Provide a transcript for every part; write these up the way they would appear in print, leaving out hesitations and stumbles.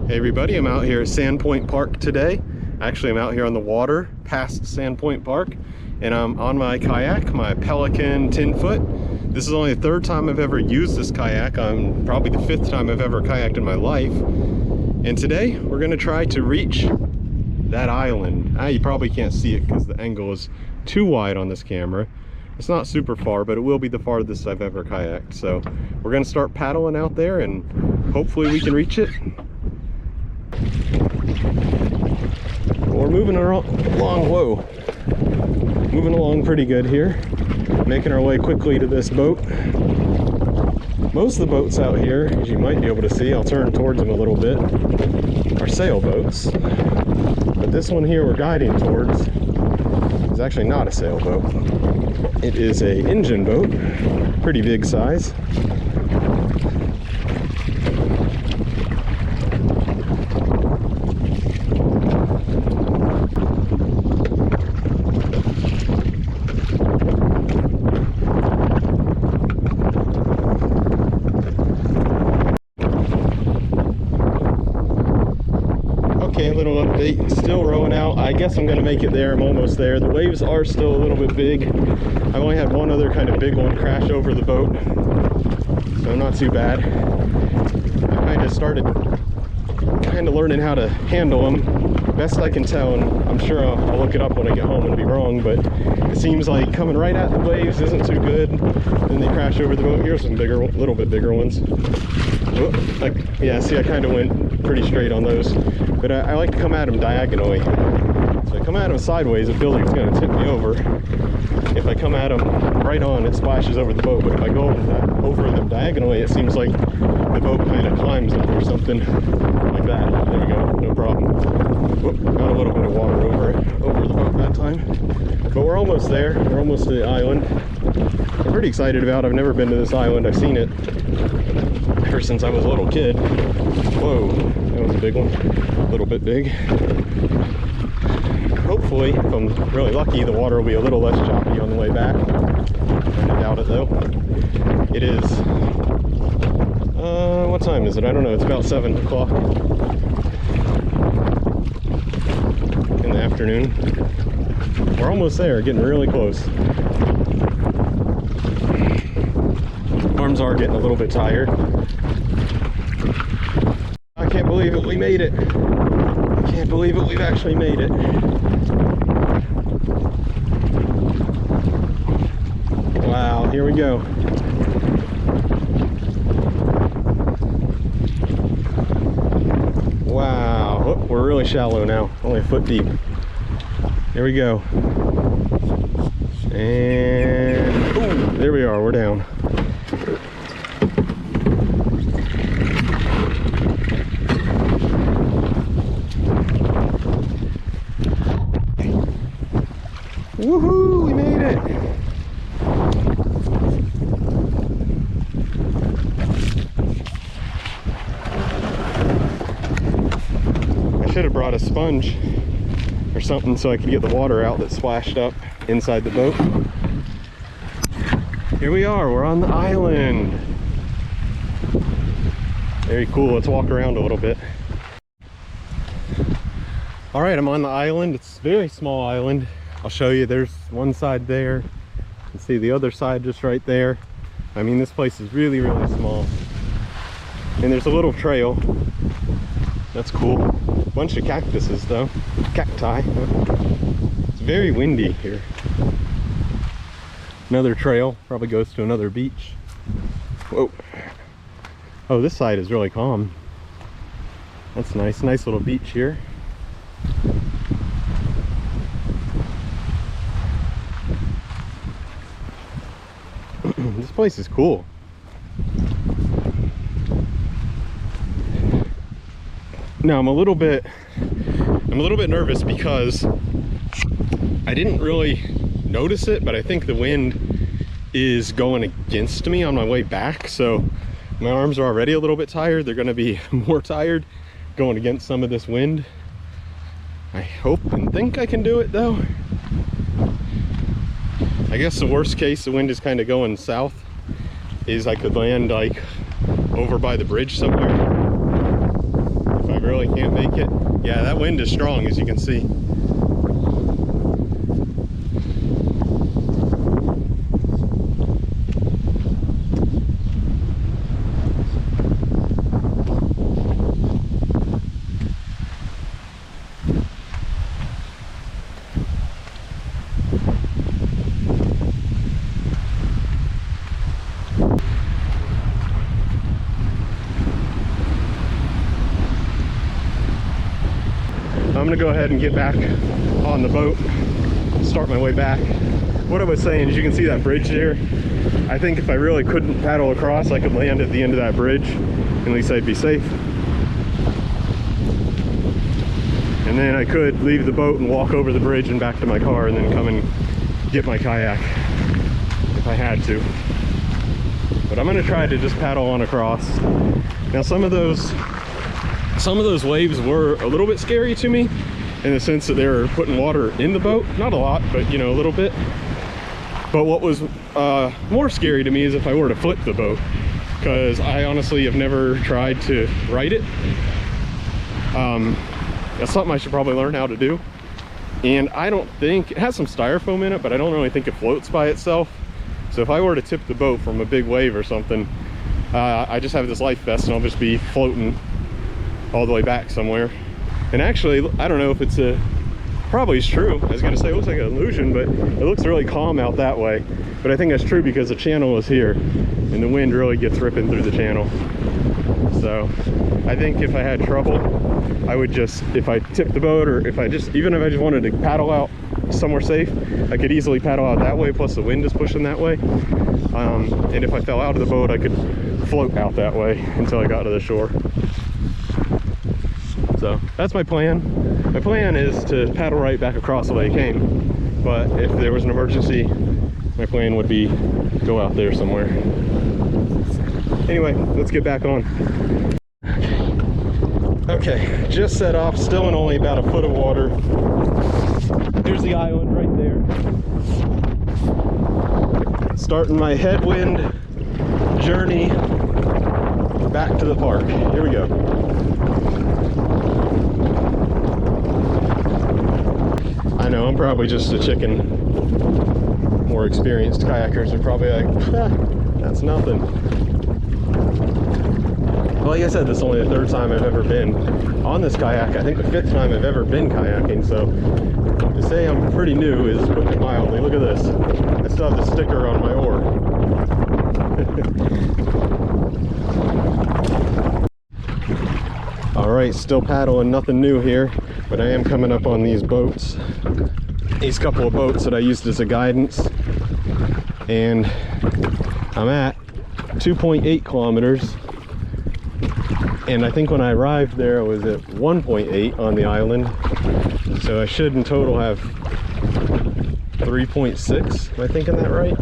Hey everybody, I'm out here at Sandpoint Park today. Actually, I'm out here on the water past Sandpoint Park, and I'm on my kayak, my Pelican 10-foot. This is only the third time I've ever used this kayak. I'm probably the fifth time I've ever kayaked in my life. And today, we're gonna try to reach that island. You probably can't see it because the angle is too wide on this camera. It's not super far, but it will be the farthest I've ever kayaked. So we're gonna start paddling out there and hopefully we can reach it. We're moving along, whoa, moving along pretty good here, making our way quickly to this boat. Most of the boats out here, as you might be able to see, I'll turn towards them a little bit, are sailboats. But this one here we're guiding towards is actually not a sailboat. It is a engine boat, pretty big size. Okay, a little update, still rowing out. I guess I'm gonna make it there. I'm almost there. The waves are still a little bit big. I've only had one other kind of big one crash over the boat, so not too bad. I kind of started learning how to handle them best I can tell, and I'm sure I'll look it up when I get home and be wrong, but it seems like coming right at the waves isn't too good. Then they crash over the boat. Here's some bigger, little bit bigger ones. Yeah, see, I kind of went pretty straight on those, but I like to come at them diagonally. So if I come at them sideways, it feels like it's going to tip me over. If I come at them right on, it splashes over the boat, but if I go over them diagonally, it seems like the boat kind of climbs them or something like that. There we go, no problem. Whoop, got a little bit of water over the boat that time. But we're almost there. We're almost to the island. I'm pretty excited about it. I've never been to this island. I've seen it ever since I was a little kid. Whoa, that was a big one. A little bit big. Hopefully, if I'm really lucky, the water will be a little less choppy on the way back. I doubt it though. It is, what time is it? I don't know. It's about 7 o'clock in the afternoon. We're almost there, getting really close. Arms are getting a little bit tired. I can't believe it, we made it. I can't believe it, we've actually made it. Wow, here we go. Wow, oh, we're really shallow now, only a foot deep. Here we go. And boom, there we are, we're down. Woohoo, we made it! I should have brought a sponge or something so I could get the water out that splashed up inside the boat. Here we are, we're on the island. Very cool, let's walk around a little bit. All right, I'm on the island. It's a very small island. I'll show you, there's one side there. You can see the other side just right there. I mean, this place is really, really small. And there's a little trail. That's cool. Bunch of cactuses though. Cacti. It's very windy here. Another trail, probably goes to another beach. Whoa. Oh, this side is really calm. That's nice, nice little beach here. This place is cool. Now I'm a little bit nervous because I didn't really notice it, but I think the wind is going against me on my way back, so my arms are already a little bit tired. They're going to be more tired going against some of this wind. I hope and think I can do it though. I guess the worst case, the wind is kind of going south, is I could land like over by the bridge somewhere. If I I really can't make it. Yeah, that wind is strong, as you can see. I'm gonna go ahead and get back on the boat, start my way back. What I was saying is, you can see that bridge there. I think if I really couldn't paddle across, I could land at the end of that bridge. At least I'd be safe. And then I could leave the boat and walk over the bridge and back to my car, and then come and get my kayak if I had to. But I'm gonna try to just paddle on across. Now some of those waves were a little bit scary to me, in the sense that they were putting water in the boat. Not a lot, but you know, a little bit. But what was more scary to me is if I were to flip the boat, because I honestly have never tried to right it. That's something I should probably learn how to do. And I don't think, it has some styrofoam in it, but I don't really think it floats by itself. So if I were to tip the boat from a big wave or something, I just have this life vest and I'll just be floating all the way back somewhere. And actually, I don't know if it's probably it's true. I was gonna say it looks like an illusion, but it looks really calm out that way. But I think that's true because the channel is here and the wind really gets ripping through the channel. So I think if I had trouble, I would just, if I tipped the boat, or if I just, even if I just wanted to paddle out somewhere safe, I could easily paddle out that way, plus the wind is pushing that way. And if I fell out of the boat, I could float out that way until I got to the shore. So that's my plan. My plan is to paddle right back across the way I came, but if there was an emergency, my plan would be go out there somewhere. Anyway, let's get back on. Okay, just set off, still in only about a foot of water. Here's the island right there. Starting my headwind journey back to the park. Here we go. I know, I'm probably just a chicken. More experienced kayakers are probably like, that's nothing. Well, like I said, this is only the third time I've ever been on this kayak. I think the 5th time I've ever been kayaking, so to say I'm pretty new is putting it mildly. Look at this. I still have the sticker on my oar. Alright, still paddling, nothing new here, but I am coming up on these boats. These couple of boats that I used as a guidance. And I'm at 2.8 kilometers. And I think when I arrived there, I was at 1.8 on the island. So I should in total have 3.6. Am I thinking that right?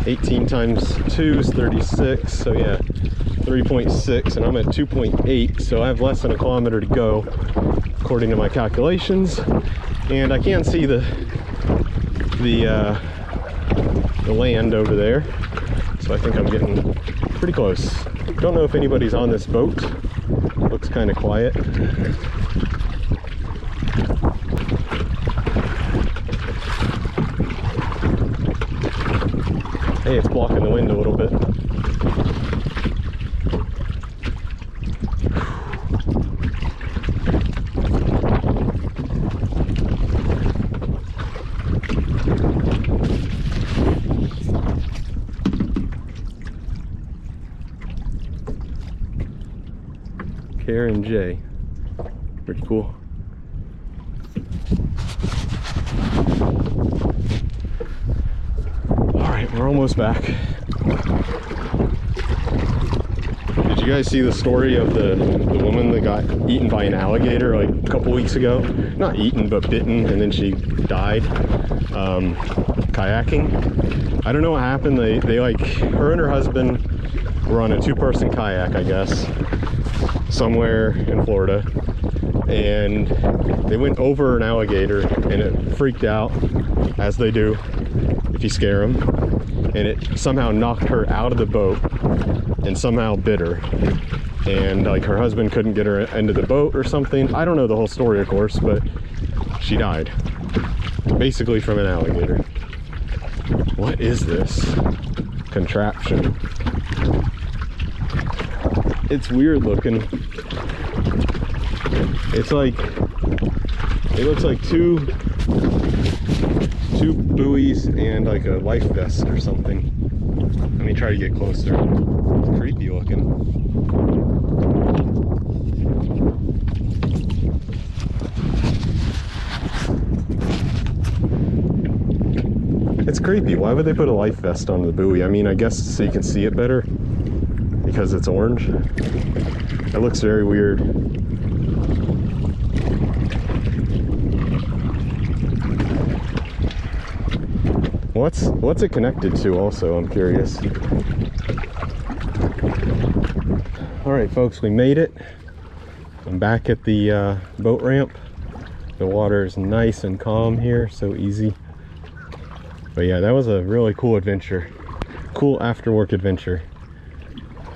18 times 2 is 36. So yeah, 3.6, and I'm at 2.8. So I have less than a kilometer to go, according to my calculations. And I can see the land over there. So I think I'm getting pretty close. Don't know if anybody's on this boat. Looks kind of quiet. Hey, it's blocking the wind a little bit. Karen J. Pretty cool. Alright, we're almost back. Did you guys see the story of the woman that got eaten by an alligator like a couple weeks ago? Not eaten, but bitten, and then she died. Kayaking. I don't know what happened. They like, her and her husband were on a 2-person kayak, I guess, somewhere in Florida, and they went over an alligator, and it freaked out, as they do if you scare them, and it somehow knocked her out of the boat and somehow bit her. and like her husband couldn't get her into the boat or something. I don't know the whole story, of course, but she died basically from an alligator. What is this contraption? It's weird looking. It's like, it looks like two buoys and like a life vest or something. Let me try to get closer. It's creepy looking. It's creepy. Why would they put a life vest on the buoy? I mean, I guess so you can see it better because it's orange. It looks very weird. What's it connected to also? I'm curious. All right, folks, we made it. I'm back at the boat ramp. The water is nice and calm here, so easy. But yeah, that was a really cool adventure. Cool after work adventure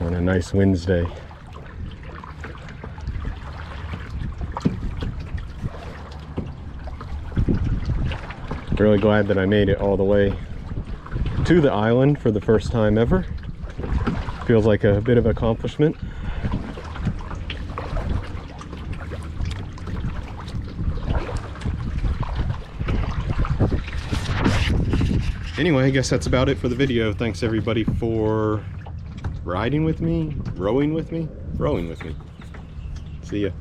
on a nice Wednesday. Really glad that I made it all the way to the island for the first time ever. Feels like a bit of accomplishment. Anyway, I guess that's about it for the video. Thanks everybody for riding with me, rowing with me. See ya.